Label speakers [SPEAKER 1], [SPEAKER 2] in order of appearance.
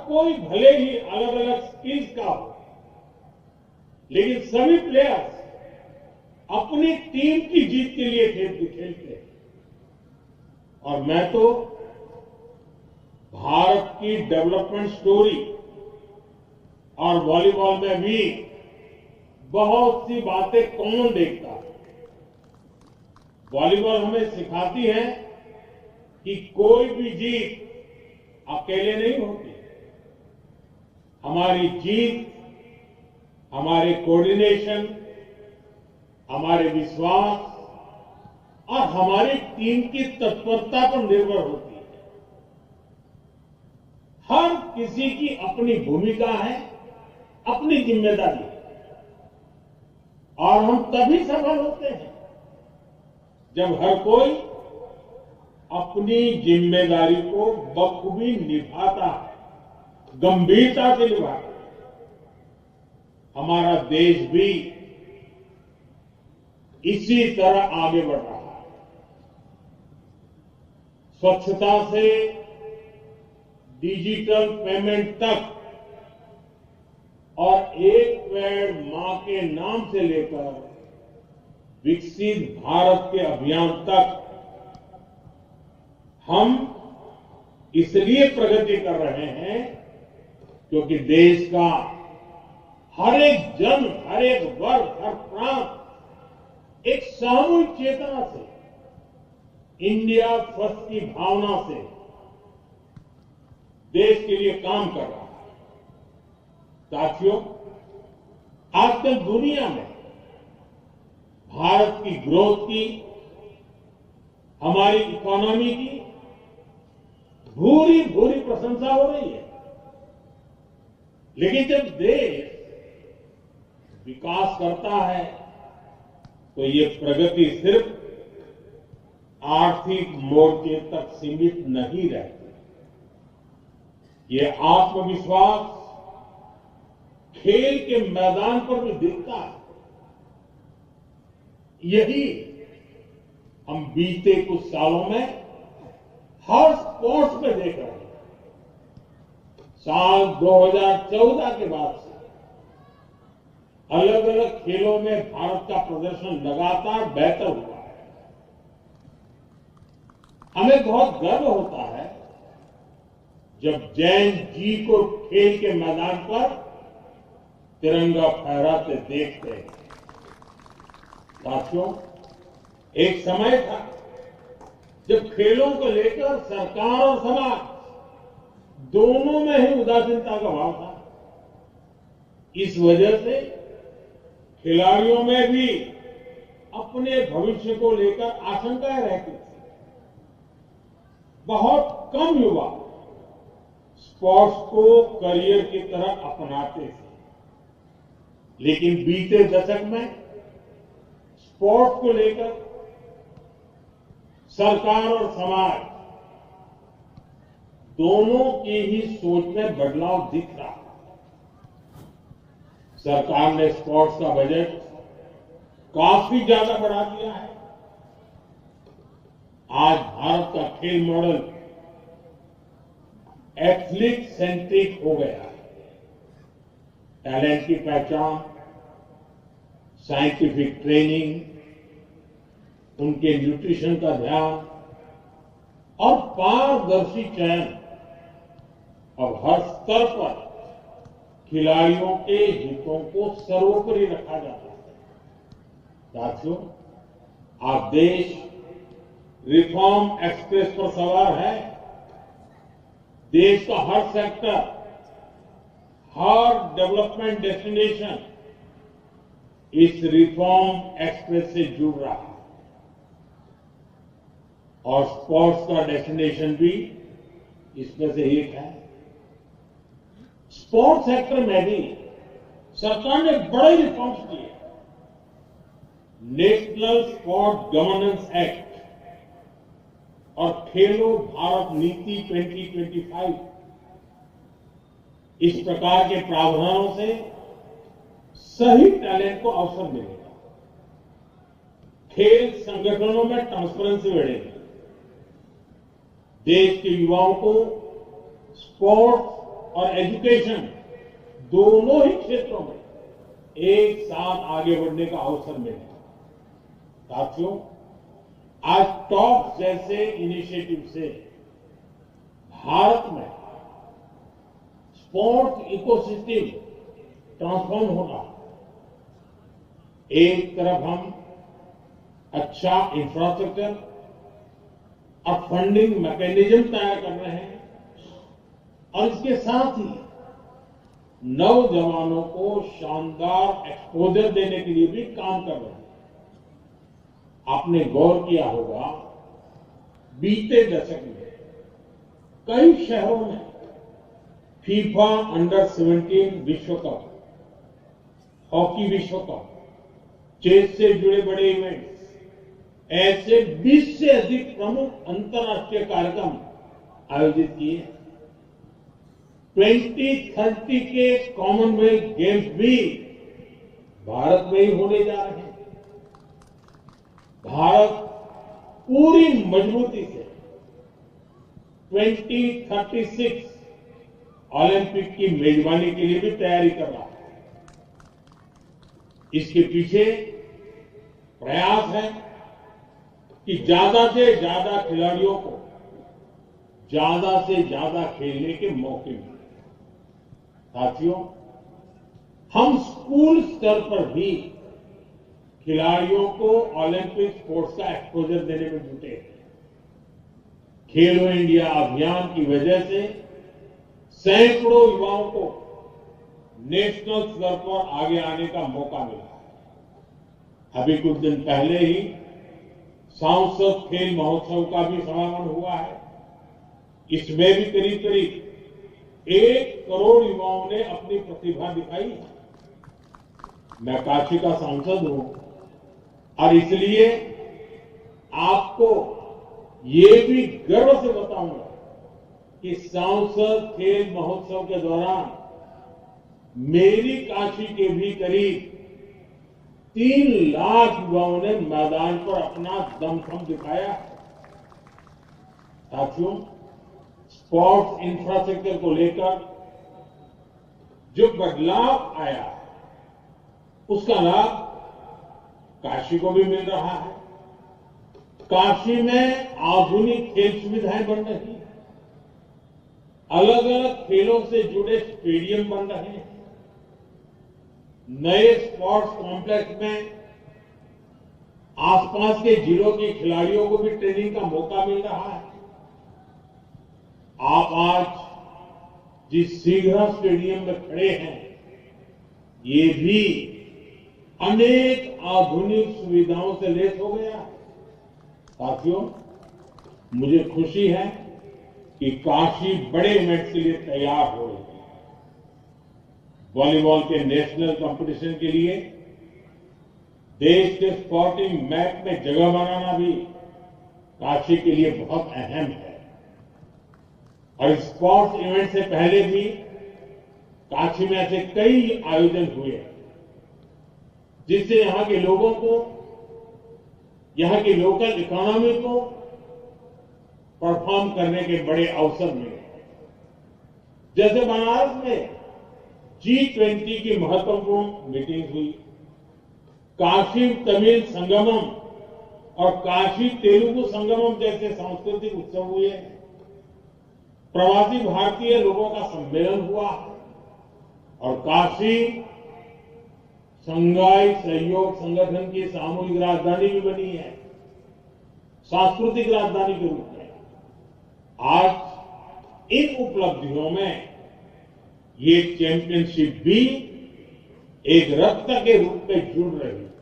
[SPEAKER 1] कोई भले ही अलग अलग स्किल्स का हो, लेकिन सभी प्लेयर्स अपनी टीम की जीत के लिए खेलते हैं। और मैं तो भारत की डेवलपमेंट स्टोरी और वॉलीबॉल में भी बहुत सी बातें कॉमन देखता हूं। वॉलीबॉल हमें सिखाती है कि कोई भी जीत अकेले नहीं होती। हमारी जीत हमारे कोऑर्डिनेशन, हमारे विश्वास और हमारी टीम की तत्परता पर निर्भर होती है। हर किसी की अपनी भूमिका है, अपनी जिम्मेदारी है, और हम तभी सफल होते हैं जब हर कोई अपनी जिम्मेदारी को बखूबी निभाता है, गंभीरता से निभाता है। हमारा देश भी इसी तरह आगे बढ़ रहा है। स्वच्छता से डिजिटल पेमेंट तक और एक पेड़ मां के नाम से लेकर विकसित भारत के अभियान तक हम इसलिए प्रगति कर रहे हैं क्योंकि देश का हर एक जन, हर एक वर्ग, हर प्रांत एक सामूहिक चेतना से, इंडिया फर्स्ट की भावना से देश के लिए काम कर रहा है। साथियों, आजकल दुनिया में भारत की ग्रोथ की, हमारी इकोनॉमी की भूरी भूरी प्रशंसा हो रही है। लेकिन जब देश विकास करता है तो ये प्रगति सिर्फ आर्थिक मोर्चे तक सीमित नहीं रहती। ये आत्मविश्वास खेल के मैदान पर भी दिखता है। यही हम बीते कुछ सालों में हर स्पोर्ट्स में देख रहे हैं। साल 2014 के बाद से अलग अलग खेलों में भारत का प्रदर्शन लगातार बेहतर हुआ है। हमें बहुत गर्व होता है जब जैन जी को खेल के मैदान पर तिरंगा फहराते देखते हैं। साथियों, एक समय था जब खेलों को लेकर सरकार और समाज दोनों में ही उदासीनता का भाव था। इस वजह से खिलाड़ियों में भी अपने भविष्य को लेकर आशंकाएं रहती थी। बहुत कम युवा स्पोर्ट्स को करियर की तरह अपनाते थे। लेकिन बीते दशक में स्पोर्ट्स को लेकर सरकार और समाज दोनों की ही सोच में बदलाव दिख रहा है। सरकार ने स्पोर्ट्स का बजट काफी ज्यादा बढ़ा दिया है। आज भारत का खेल मॉडल एथलीट सेंट्रिक हो गया है। टैलेंट की पहचान, साइंटिफिक ट्रेनिंग, उनके न्यूट्रिशन का ध्यान और पारदर्शी चयन, और हर स्तर पर खिलाड़ियों के हितों को सर्वोपरि रखा जाता है। साथियों, आज देश रिफॉर्म एक्सप्रेस पर सवार है। देश का हर सेक्टर, हर डेवलपमेंट डेस्टिनेशन इस रिफॉर्म एक्सप्रेस से जुड़ रहा है, और स्पोर्ट्स का डेस्टिनेशन भी इसमें से एक है। स्पोर्ट्स सेक्टर में भी सरकार ने बड़े रिफॉर्म्स किए। नेशनल स्पोर्ट्स गवर्नेंस एक्ट और खेलो भारत नीति 2025 इस प्रकार के प्रावधानों से सही टैलेंट को अवसर मिलेगा। खेल संगठनों में ट्रांसपेरेंसी बढ़ेगी। देश के युवाओं को स्पोर्ट्स और एजुकेशन दोनों ही क्षेत्रों में एक साथ आगे बढ़ने का अवसर मिलेगा। साथियों, आज टॉप जैसे इनिशिएटिव से भारत में स्पोर्ट्स इकोसिस्टम ट्रांसफॉर्म होगा। एक तरफ हम अच्छा इंफ्रास्ट्रक्चर और फंडिंग मैकेनिज्म तैयार कर रहे हैं और इसके साथ ही नौजवानों को शानदार एक्सपोजर देने के लिए भी काम कर रहे हैं। आपने गौर किया होगा, बीते दशक में कई शहरों में फीफा अंडर 17 विश्व कप, हॉकी विश्व कप, चेस से जुड़े बड़े इवेंट्स, ऐसे 20 से अधिक प्रमुख अंतर्राष्ट्रीय कार्यक्रम आयोजित किए। 2030 के कॉमनवेल्थ गेम्स भी भारत में ही होने जा रहे हैं। भारत पूरी मजबूती से 2036 ओलंपिक की मेजबानी के लिए भी तैयारी कर रहा है। इसके पीछे प्रयास है कि ज्यादा से ज्यादा खिलाड़ियों को ज्यादा से ज्यादा खेलने के मौके मिले। साथियों, हम स्कूल स्तर पर भी खिलाड़ियों को ओलंपिक स्पोर्ट्स का एक्सपोजर देने में जुटे हैं। खेलो इंडिया अभियान की वजह से सैकड़ों युवाओं को नेशनल स्तर पर आगे आने का मौका मिला है। अभी कुछ दिन पहले ही सांसद खेल महोत्सव का भी समापन हुआ है। इसमें भी करीब करीब 1 करोड़ युवाओं ने अपनी प्रतिभा दिखाई है। मैं काशी का सांसद हूं और इसलिए आपको ये भी गर्व से बताऊंगा कि सांसद खेल महोत्सव के दौरान मेरी काशी के भी करीब 3 लाख युवाओं ने मैदान पर अपना दमखम दिखाया। साथियों, स्पोर्ट्स इंफ्रास्ट्रक्चर को लेकर जो बदलाव आया उसका लाभ काशी को भी मिल रहा है। काशी में आधुनिक खेल सुविधाएं बन रही हैं, अलग अलग खेलों से जुड़े स्टेडियम बन रहे हैं, नए स्पोर्ट्स कॉम्प्लेक्स में आसपास के जिलों के खिलाड़ियों को भी ट्रेनिंग का मौका मिल रहा है। आप आज जिस सीघा स्टेडियम में खड़े हैं, ये भी अनेक आधुनिक सुविधाओं से लैस हो गया। साथियों, मुझे खुशी है कि काशी बड़े इवेंट्स के लिए तैयार हो रही है। वॉलीबॉल के नेशनल कंपटीशन के लिए देश के स्पोर्टिंग मैप में जगह बनाना भी काशी के लिए बहुत अहम है। और स्पोर्ट्स इवेंट से पहले भी काशी में ऐसे कई आयोजन हुए जिससे यहां के लोगों को, यहां की लोकल इकोनॉमी को परफॉर्म करने के बड़े अवसर मिले। जैसे बनारस में G20 की महत्वपूर्ण मीटिंग हुई, काशी तमिल संगमम और काशी तेलुगु संगमम जैसे सांस्कृतिक उत्सव हुए, प्रवासी भारतीय लोगों का सम्मेलन हुआ और काशी संघाई सहयोग संगठन की सामूहिक राजधानी भी बनी है, सांस्कृतिक राजधानी के रूप में। आज इन उपलब्धियों में ये चैंपियनशिप भी एक रत्न के रूप में जुड़ रही है।